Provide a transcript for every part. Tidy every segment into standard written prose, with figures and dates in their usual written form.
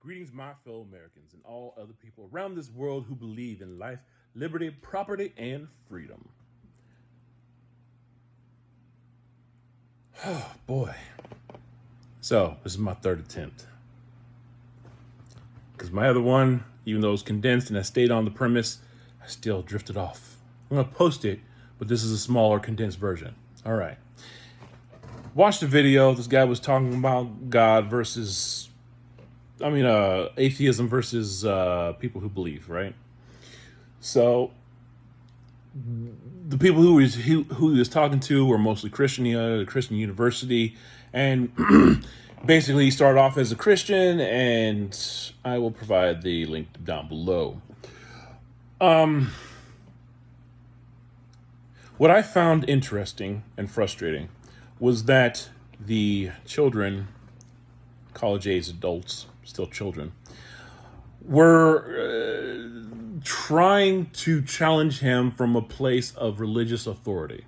Greetings, my fellow Americans and all other people around this world who believe in life, liberty, property, and freedom. Oh, boy. So, this is my third attempt. Because my other one, even though it was condensed and I stayed on the premise, I still drifted off. I'm going to post it, but this is a smaller, condensed version. All right. Watch the video. This guy was talking about God versus... atheism versus people who believe, right? So the people who he was talking to were mostly Christian university, and basically he started off as a Christian, and I will provide the link down below. What I found interesting and frustrating was that the children, college-age adults, still children, were trying to challenge him from a place of religious authority.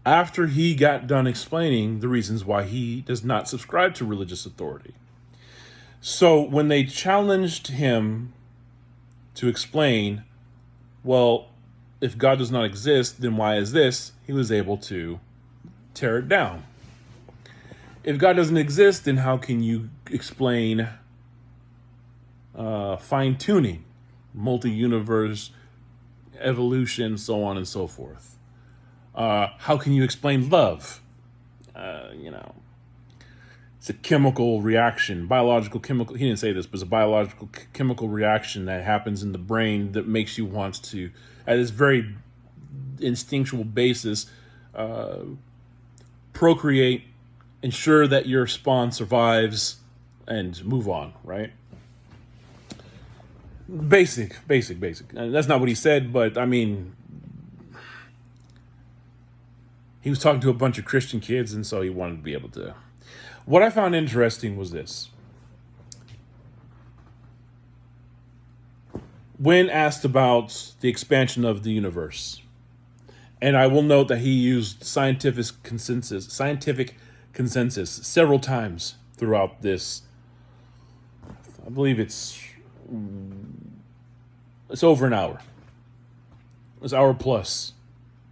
After he got done explaining the reasons why he does not subscribe to religious authority. So when they challenged him to explain, well, if God does not exist, then why is this? He was able to tear it down. If God doesn't exist, then how can you explain fine-tuning, multi-universe, evolution, so on and so forth? How can you explain love? It's a chemical reaction, biological chemical. He didn't say this, but it's a biological chemical reaction that happens in the brain that makes you want to, at its very instinctual basis, procreate, ensure that your spawn survives, and move on, right? Basic. And that's not what he said, but I mean, he was talking to a bunch of Christian kids, and so he wanted to be able to. What I found interesting was this. When asked about the expansion of the universe, and I will note that he used scientific consensus several times throughout this. I believe it's over an hour. It's hour plus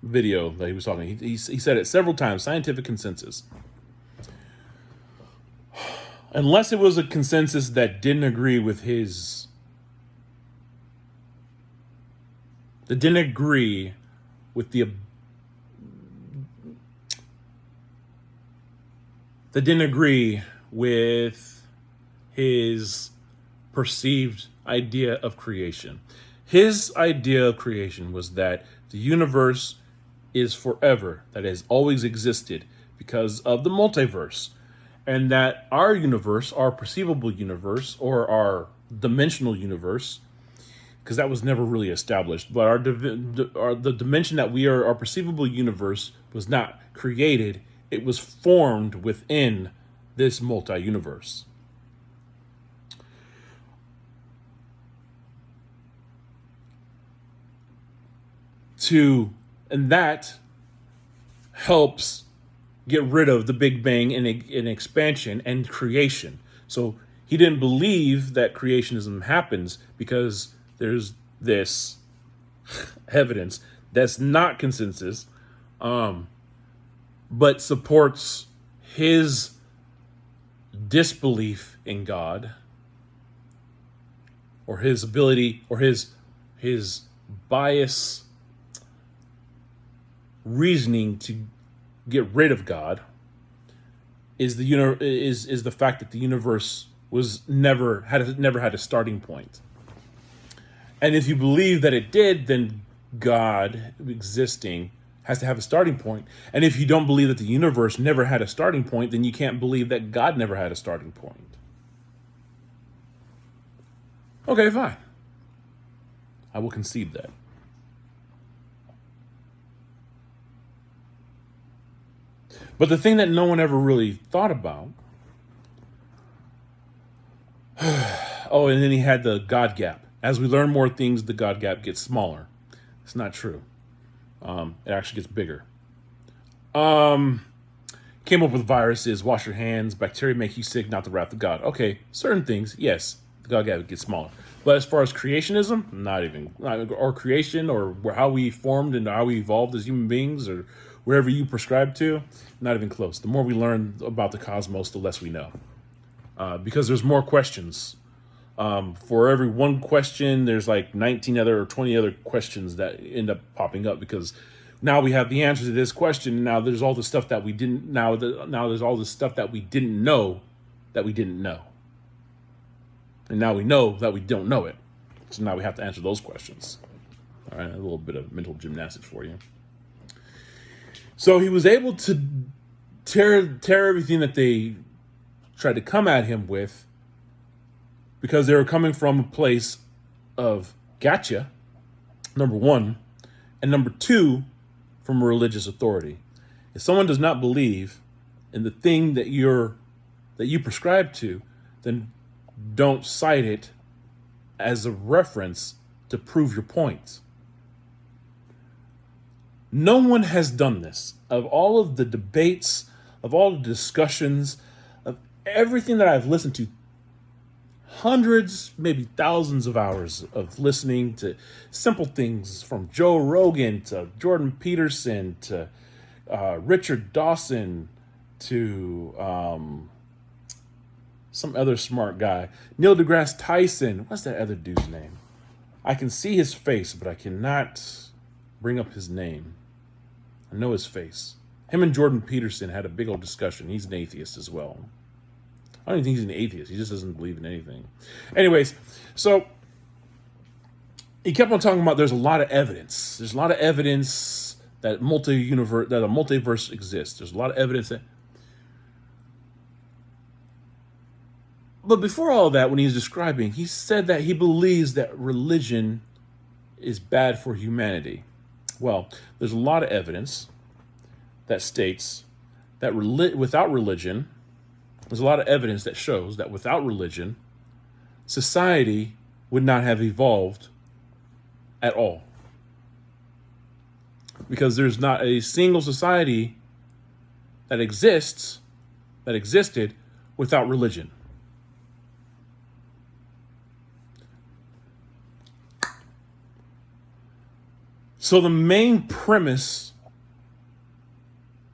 video that he was talking. He said it several times, scientific consensus. Unless it was a consensus that didn't agree with his... that didn't agree with the... that didn't agree with his perceived idea of creation. His idea of creation was that the universe is forever, that it has always existed because of the multiverse, and that our universe, our perceivable universe, or our dimensional universe, because that was never really established, but the dimension that we are, our perceivable universe, was not created. It was formed within this multi-universe. And that helps get rid of the Big Bang and expansion and creation. So he didn't believe that creationism happens because there's this evidence that's not consensus, but supports his disbelief in God, or his ability, or his bias reasoning to get rid of God, is the fact that the universe was never had a starting point. And if you believe that it did, then God existing has to have a starting point. And if you don't believe that the universe never had a starting point, then you can't believe that God never had a starting point. Okay, fine. I will concede that. But the thing that no one ever really thought about... oh, and then he had the God gap. As we learn more things, the God gap gets smaller. It's not true. It actually gets bigger. came up with viruses, wash your hands, bacteria make you sick, not the wrath of God. Okay, certain things, yes, God gets smaller. But as far as creationism, or creation, or how we formed and how we evolved as human beings, or wherever you prescribe to, not even close. The more we learn about the cosmos, the less we know. Because there's more questions. For every one question, there's like 19 other or 20 other questions that end up popping up, because now we have the answer to this question. And now there's all the stuff that we didn't. Now there's all the stuff that we didn't know that we didn't know. And now we know that we don't know it. So now we have to answer those questions. All right, a little bit of mental gymnastics for you. So he was able to tear everything that they tried to come at him with, because they were coming from a place of gotcha, number one, and number two, from a religious authority. If someone does not believe in the thing that you prescribe to, then don't cite it as a reference to prove your point. No one has done this. Of all of the debates, of all the discussions, of everything that I've listened to, hundreds, maybe thousands of hours of listening to simple things from Joe Rogan to Jordan Peterson to Richard Dawson to some other smart guy, Neil deGrasse Tyson. What's that other dude's name? I can see his face, but I cannot bring up his name. I know his face. Him and Jordan Peterson had a big old discussion. He's an atheist as well. I don't even think he's an atheist. He just doesn't believe in anything. Anyways, so he kept on talking about there's a lot of evidence. There's a lot of evidence that a multiverse exists. There's a lot of evidence that. But before all that, when he was describing, he said that he believes that religion is bad for humanity. Well, there's a lot of evidence that states that without religion, there's a lot of evidence that shows that without religion, society would not have evolved at all. Because there's not a single society that existed without religion. So the main premise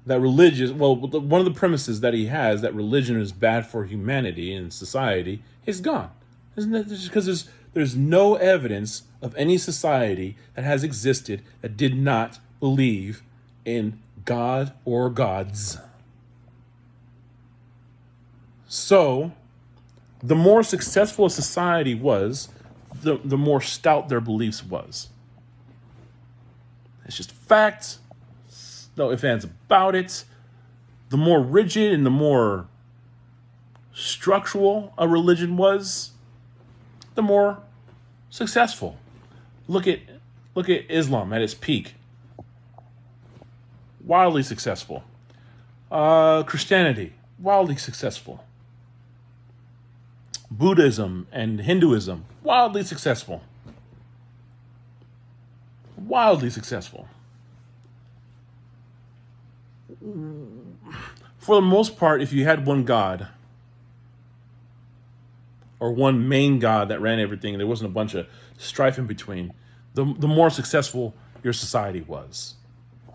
that one of the premises that he has, that religion is bad for humanity and society, is gone. Isn't it? Because there's no evidence of any society that has existed that did not believe in God or gods. So the more successful a society was, the more stout their beliefs was. It's just fact. No ifs, ands about it. The more rigid and the more structural a religion was, the more successful. Look at Islam at its peak. Wildly successful. Christianity, wildly successful. Buddhism and Hinduism, wildly successful. Wildly successful. For the most part, if you had one God or one main God that ran everything, there wasn't a bunch of strife in between, the more successful your society was.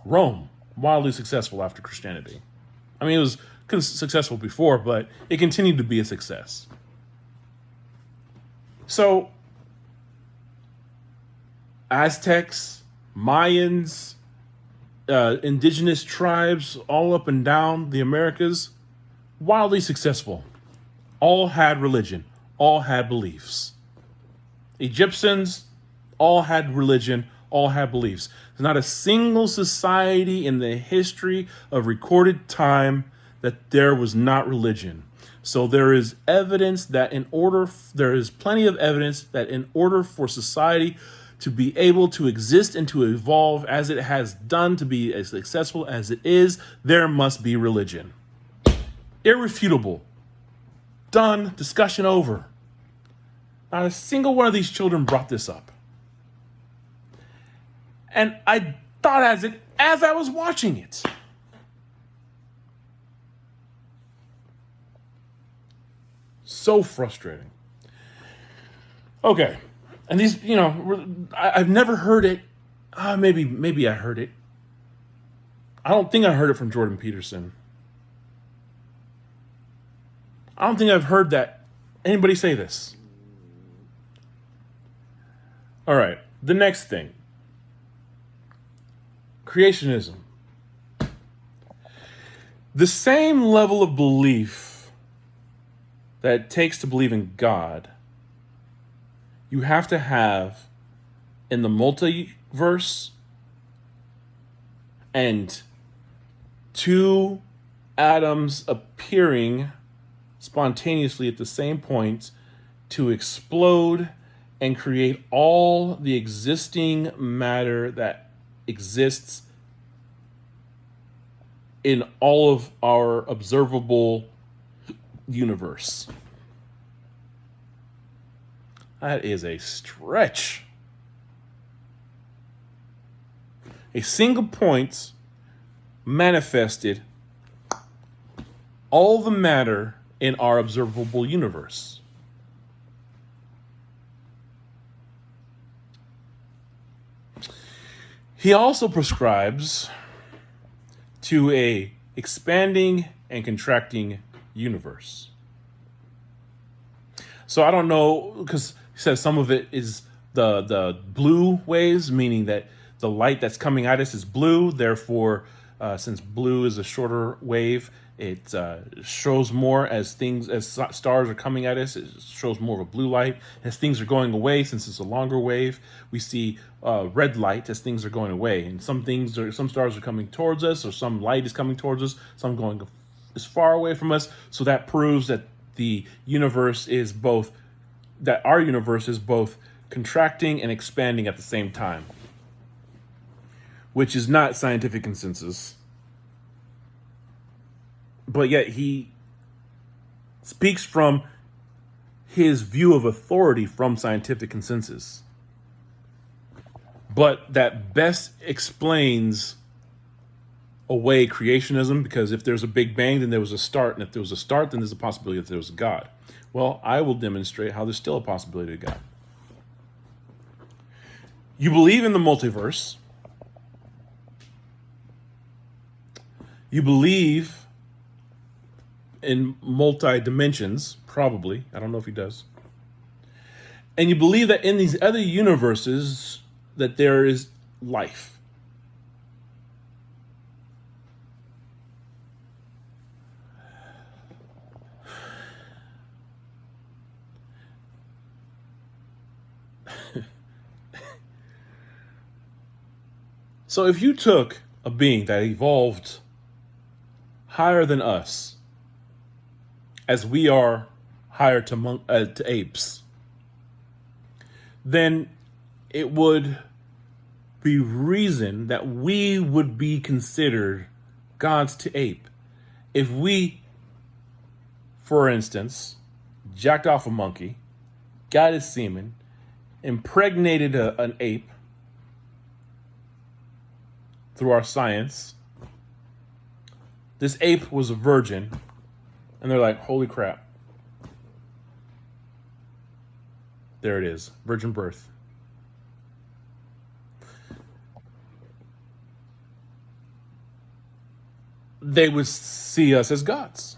Rome, wildly successful after Christianity. I mean, it was successful before, but it continued to be a success. So, Aztecs, Mayans, indigenous tribes all up and down the Americas, wildly successful. All had religion, all had beliefs. Egyptians, all had religion, all had beliefs. There's not a single society in the history of recorded time that there was not religion. So there is evidence that there is plenty of evidence that in order for society to be able to exist and to evolve as it has done, to be as successful as it is, there must be religion. Irrefutable. Done. Discussion over. Not a single one of these children brought this up. And I thought as I was watching it, So frustrating. Okay. And these, I've never heard it. Maybe I heard it. I don't think I heard it from Jordan Peterson. I don't think I've heard that anybody say this. All right. The next thing. Creationism. The same level of belief that it takes to believe in God, you have to have in the multiverse and two atoms appearing spontaneously at the same point to explode and create all the existing matter that exists in all of our observable universe. That is a stretch. A single point manifested all the matter in our observable universe. He also prescribes to a expanding and contracting universe. So I don't know, because he says some of it is the blue waves, meaning that the light that's coming at us is blue. Therefore, since blue is a shorter wave, it shows more as stars are coming at us. It shows more of a blue light. As things are going away, since it's a longer wave, we see red light as things are going away. And some stars are coming towards us, or some light is coming towards us. Some going as far away from us. So that proves that our universe is both contracting and expanding at the same time, which is not scientific consensus. But yet he speaks from his view of authority from scientific consensus. But that best explains away creationism, because if there's a Big Bang, then there was a start. And if there was a start, then there's a possibility that there was a God. Well, I will demonstrate how there's still a possibility of God. You believe in the multiverse. You believe in multi-dimensions, probably. I don't know if he does. And you believe that in these other universes that there is life. So if you took a being that evolved higher than us, as we are higher to apes, then it would be reason that we would be considered gods to ape. If we, for instance, jacked off a monkey, got his semen, impregnated an ape through our science, this ape was a virgin, and they're like, holy crap. There it is, virgin birth. They would see us as gods.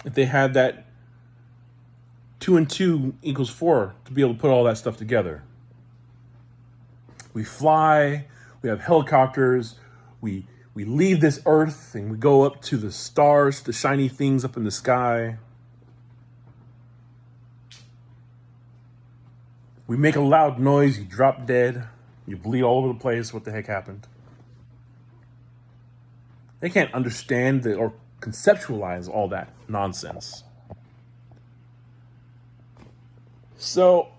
If they had that 2 and 2 equals 4 to be able to put all that stuff together. We fly, we have helicopters, we leave this earth and we go up to the stars, the shiny things up in the sky. We make a loud noise, you drop dead, you bleed all over the place. What the heck happened? They can't understand or conceptualize all that nonsense. So,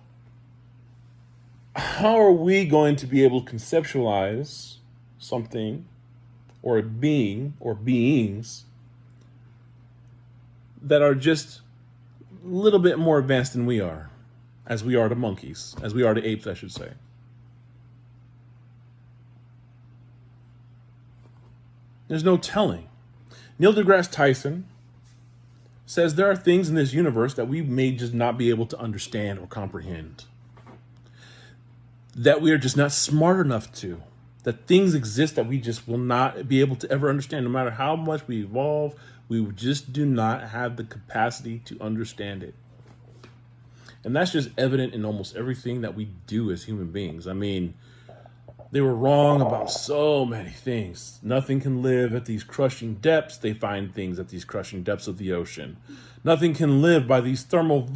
how are we going to be able to conceptualize something or a being or beings that are just a little bit more advanced than we are, as we are to monkeys, as we are to apes, I should say? There's no telling. Neil deGrasse Tyson says there are things in this universe that we may just not be able to understand or comprehend, that we are just not smart enough to, that things exist that we just will not be able to ever understand. No matter how much we evolve, we just do not have the capacity to understand it. And that's just evident in almost everything that we do as human beings. I mean, they were wrong about so many things. Nothing can live at these crushing depths. They find things at these crushing depths of the ocean. Nothing can live by these thermal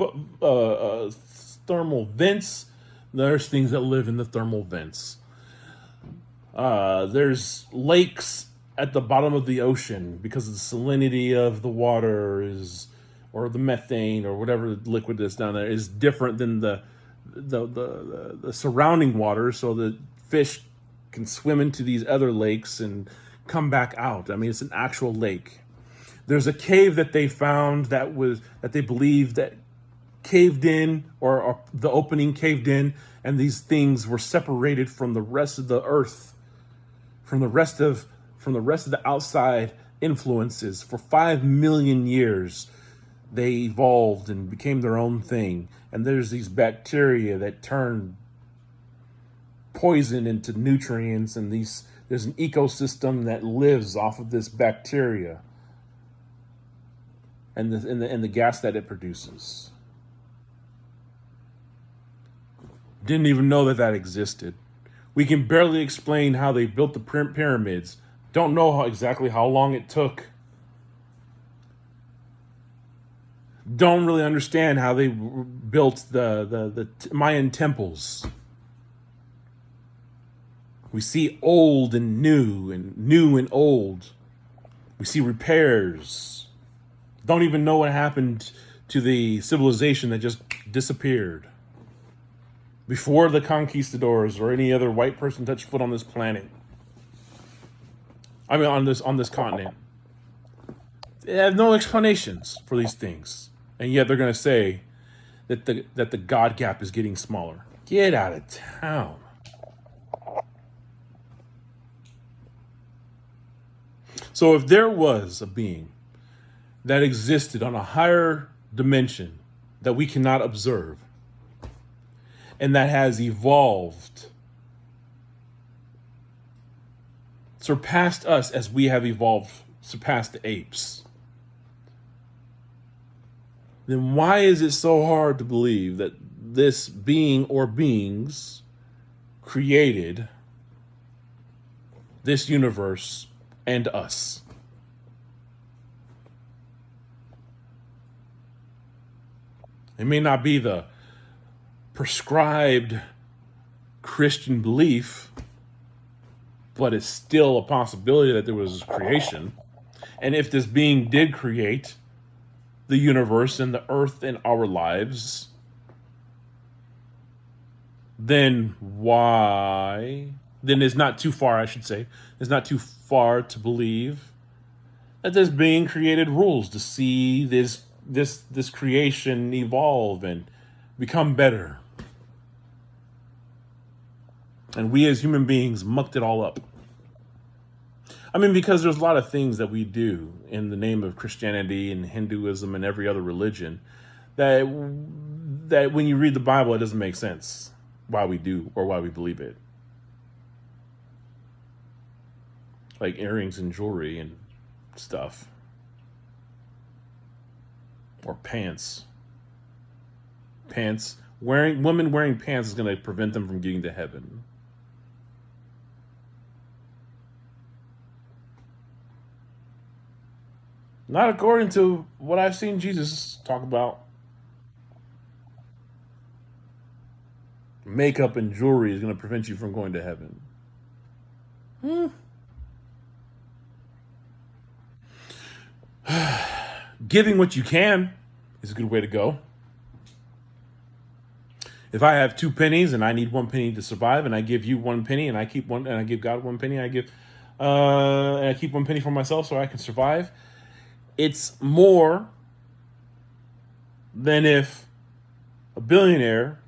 vents. There's things that live in the thermal vents. There's lakes at the bottom of the ocean because of the salinity of the water or the methane or whatever liquid is down there is different than the surrounding water, so the fish can swim into these other lakes and come back out. I mean, it's an actual lake. There's a cave that they found that they believe that caved in, or the opening caved in, and these things were separated from the rest of the earth, from the rest of the outside influences. For 5 million years, they evolved and became their own thing. And there's these bacteria that turn poison into nutrients, and there's an ecosystem that lives off of this bacteria and the gas that it produces. Didn't even know that existed. We can barely explain how they built the pyramids. Don't know exactly how long it took. Don't really understand how they built the Mayan temples. We see old and new and old. We see repairs. Don't even know what happened to the civilization that just disappeared before the conquistadors or any other white person touched foot on this planet. I mean, on this continent. They have no explanations for these things, and yet they're going to say that the God gap is getting smaller. Get out of town. So if there was a being that existed on a higher dimension that we cannot observe, and that has evolved, surpassed us as we have evolved, surpassed the apes, then why is it so hard to believe that this being or beings created this universe and us? It may not be the prescribed Christian belief, but it's still a possibility that there was creation. And if this being did create the universe and the earth and our lives, then why? Then it's not too far, I should say. It's not too far to believe that this being created rules to see this creation evolve and become better. And we as human beings mucked it all up. I mean, because there's a lot of things that we do in the name of Christianity and Hinduism and every other religion that when you read the Bible, it doesn't make sense why we do or why we believe it. Like earrings and jewelry and stuff. Or pants. Women wearing pants is going to prevent them from getting to heaven. Not according to what I've seen Jesus talk about. Makeup and jewelry is going to prevent you from going to heaven. Giving what you can is a good way to go. If I have 2 pennies and I need 1 penny to survive, and I give you 1 penny, and I keep one, and I give God 1 penny, and I keep 1 penny for myself so I can survive, it's more than if a billionaire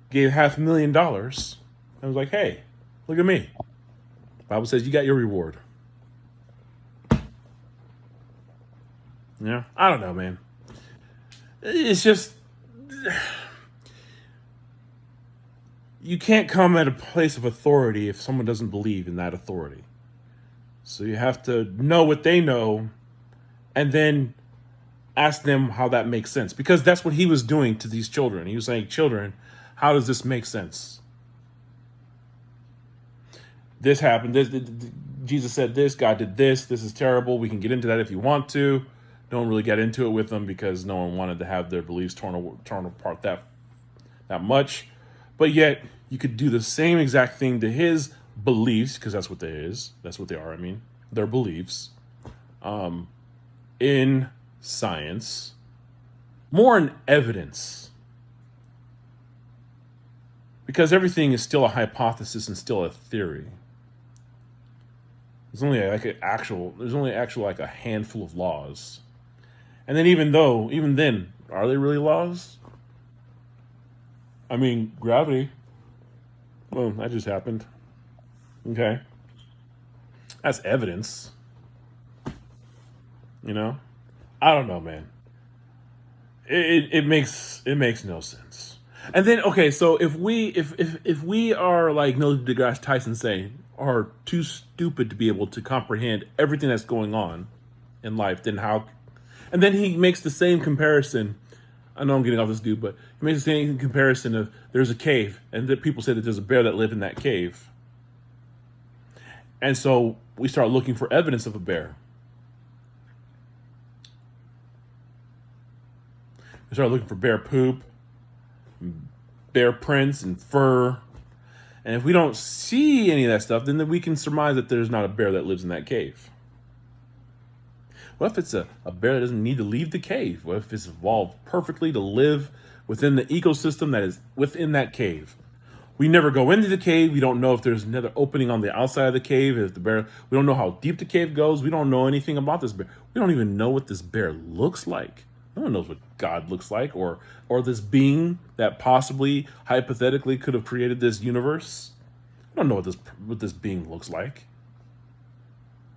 gave $500,000 and was like, "Hey, look at me. The Bible says you got your reward." Yeah, I don't know, man. It's just you can't come at a place of authority if someone doesn't believe in that authority. So you have to know what they know and then ask them how that makes sense. Because that's what he was doing to these children. He was saying, children, how does this make sense? This happened. Jesus said this. God did this. This is terrible. We can get into that if you want to. Don't really get into it with them because no one wanted to have their beliefs torn apart that much. But yet, you could do the same exact thing to his beliefs, because that's what they is. That's what they are. I mean, their beliefs. In science, more in evidence, because everything is still a hypothesis and still a theory. There's only like a handful of laws, and then even then, are they really laws? I mean, gravity. Well, that just happened. Okay, that's evidence. You know, I don't know, man. It makes no sense. And then okay, so if we are like Neil deGrasse Tyson saying are too stupid to be able to comprehend everything that's going on in life, then how? And then he makes the same comparison. I know I'm getting off this dude, but he makes the same comparison of there's a cave, and that people say that there's a bear that lived in that cave, and so we start looking for evidence of a bear. We start looking for bear poop, bear prints, and fur. And if we don't see any of that stuff, then we can surmise that there's not a bear that lives in that cave. What if it's a bear that doesn't need to leave the cave? What if it's evolved perfectly to live within the ecosystem that is within that cave? We never go into the cave. We don't know if there's another opening on the outside of the cave. If the bear, we don't know how deep the cave goes. We don't know anything about this bear. We don't even know what this bear looks like. No one knows what God looks like, or this being that possibly, hypothetically, could have created this universe. We don't know what this being looks like.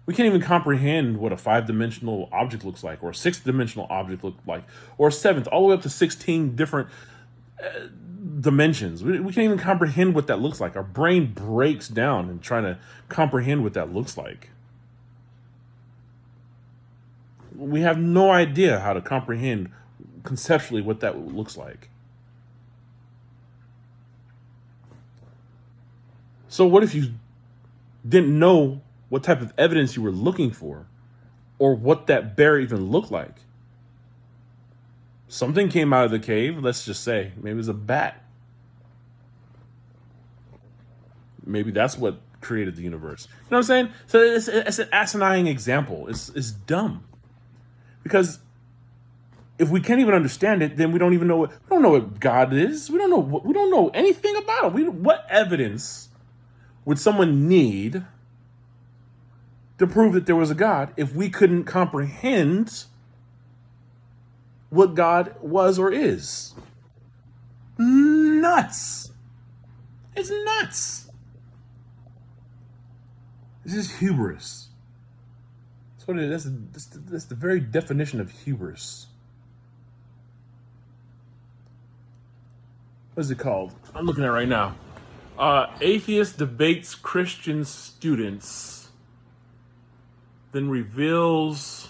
We can't even comprehend what a 5-dimensional object looks like, or a 6-dimensional object looks like, or a 7th, all the way up to 16 different dimensions. We can't even comprehend what that looks like. Our brain breaks down in trying to comprehend what that looks like. We have no idea how to comprehend conceptually what that looks like. So what if you didn't know what type of evidence you were looking for, or what that bear even looked like? Something came out of the cave, let's just say. Maybe it was a bat. Maybe that's what created the universe. You know what I'm saying? So it's an asinine example. It's dumb. Because if we can't even understand it, then we don't know what God is. We don't know anything about it. What evidence would someone need to prove that there was a God if we couldn't comprehend what God was or is? Nuts. It's nuts. This is hubris. That's what it is. That's the very definition of hubris. What is it called? I'm looking at it right now. Atheist debates Christian students, then reveals...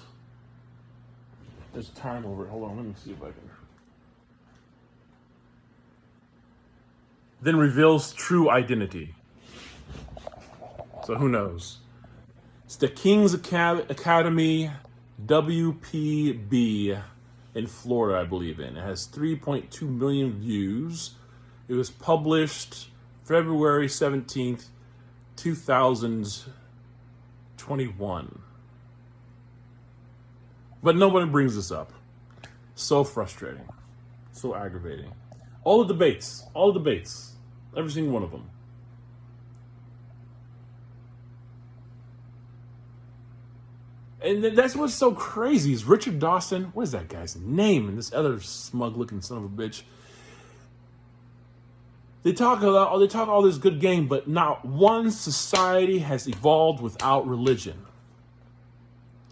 There's time over it. Hold on, let me see if I can... Then reveals true identity. So who knows? It's the King's Academy WPB in Florida, I believe in. It has 3.2 million views. It was published February 17th, 2021. But nobody brings this up. So frustrating. So aggravating. All the debates. Every single one of them. And that's what's so crazy is Richard Dawson. What is that guy's name? And this other smug-looking son of a bitch. They talk all this good game, but not one society has evolved without religion.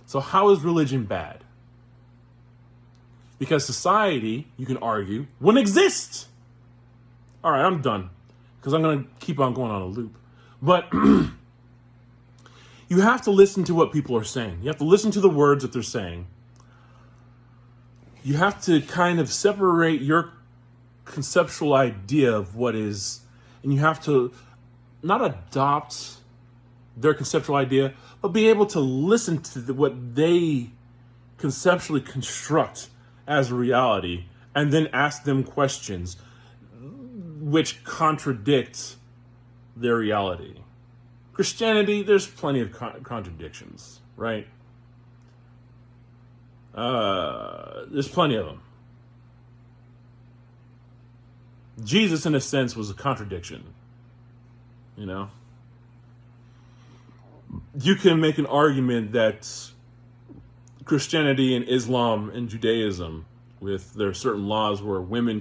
So how is religion bad? Because society, you can argue, wouldn't exist. All right, I'm done. Because I'm going to keep on going on a loop. But you have to listen to what people are saying. You have to listen to the words that they're saying. You have to kind of separate your conceptual idea of what is, and you have to not adopt their conceptual idea, but be able to listen to what they conceptually construct as reality, and then ask them questions which contradict their reality. Christianity, there's plenty of contradictions, right? There's plenty of them. Jesus, in a sense, was a contradiction. You know? You can make an argument that Christianity and Islam and Judaism, with their certain laws where women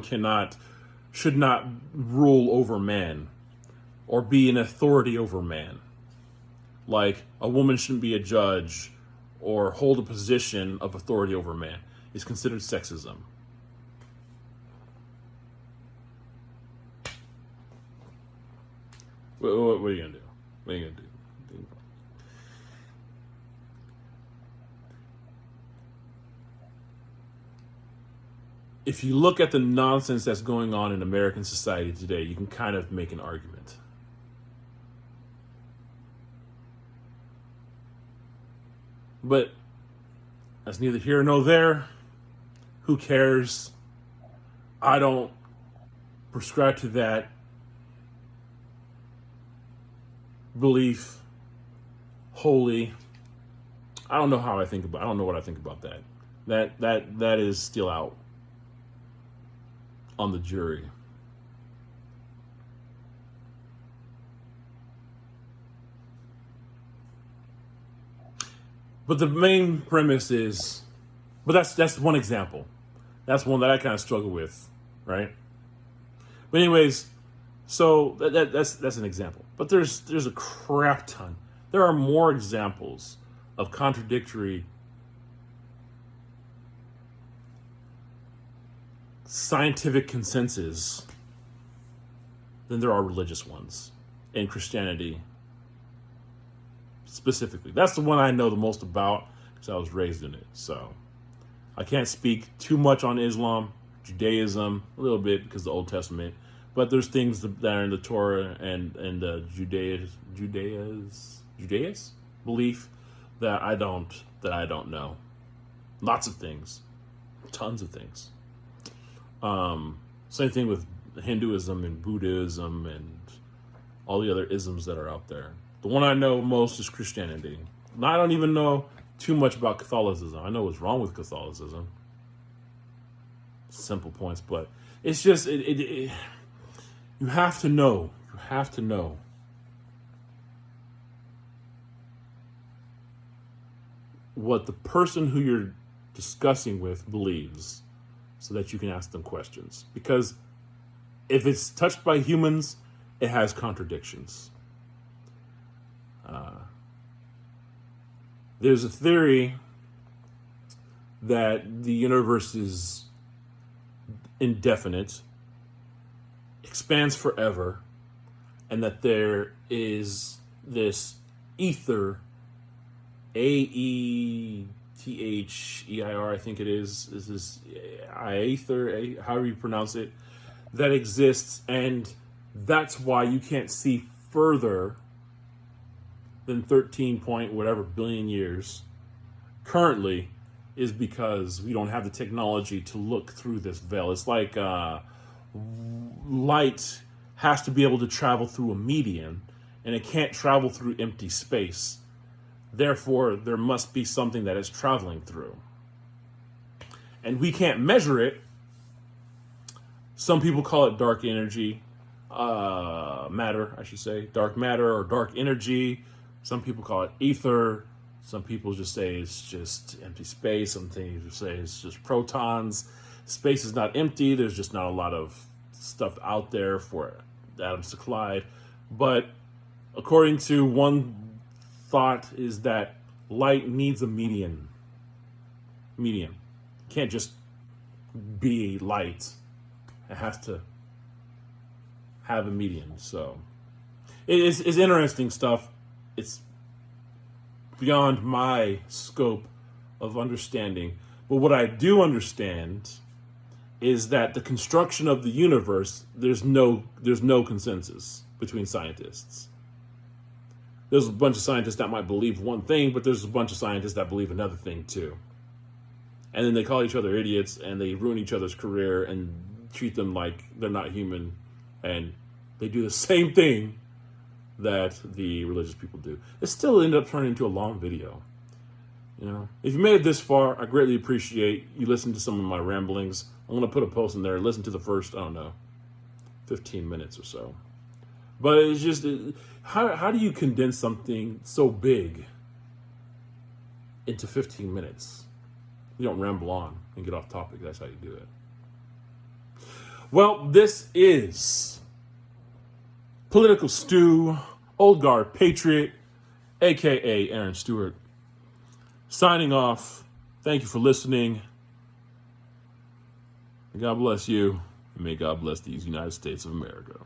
should not rule over man or be an authority over man. Like, a woman shouldn't be a judge or hold a position of authority over man, is considered sexism. What are you going to do? What are you going to do? If you look at the nonsense that's going on in American society today, you can kind of make an argument. But that's neither here nor there. Who cares? I don't prescribe to that belief wholly. I don't know how I think about. I don't know what I think about that. That is still out on the jury. But the main premise is, but that's one example. That's one that I kind of struggle with, right? But anyways, so that's an example. But there's a crap ton. There are more examples of contradictory scientific consensus than there are religious ones in Christianity specifically. That's the one I know the most about because I was raised in it. So I can't speak too much on Islam, Judaism, a little bit because of the Old Testament. But there's things that are in the Torah and the Judaist belief that I don't know. Lots of things, tons of things. Same thing with Hinduism and Buddhism and all the other isms that are out there. The one I know most is Christianity. Now, I don't even know too much about Catholicism. I know what's wrong with Catholicism. Simple points, but it's just you have to know. You have to know what the person who you're discussing with believes, so that you can ask them questions. Because if it's touched by humans, it has contradictions. There's a theory that the universe is indefinite, expands forever, and that there is this ether, Aether, I think it is. This is Aether, however you pronounce it, that exists, and that's why you can't see further than 13 point whatever billion years currently, is because we don't have the technology to look through this veil. It's like light has to be able to travel through a medium, and it can't travel through empty space. Therefore, there must be something that it's traveling through. And we can't measure it. Some people call it dark energy, matter, I should say. Dark matter or dark energy. Some people call it ether. Some people just say it's just empty space. Some things say it's just protons. Space is not empty. There's just not a lot of stuff out there for atoms to collide. But according to one thought is that light needs a medium. Can't just be light. It has to have a medium. So it's interesting stuff. It's beyond my scope of understanding. But what I do understand is that the construction of the universe, there's no consensus between scientists. There's a bunch of scientists that might believe one thing, but there's a bunch of scientists that believe another thing too. And then they call each other idiots, and they ruin each other's career and treat them like they're not human. And they do the same thing that the religious people do. It still ended up turning into a long video. You know, if you made it this far, I greatly appreciate you listening to some of my ramblings. I'm going to put a post in there. Listen to the first, 15 minutes or so. But it's just, how do you condense something so big into 15 minutes? You don't ramble on and get off topic. That's how you do it. Well, this is Political Stew, Old Guard Patriot, a.k.a. Aaron Stewart, signing off. Thank you for listening. God bless you, and may God bless these United States of America.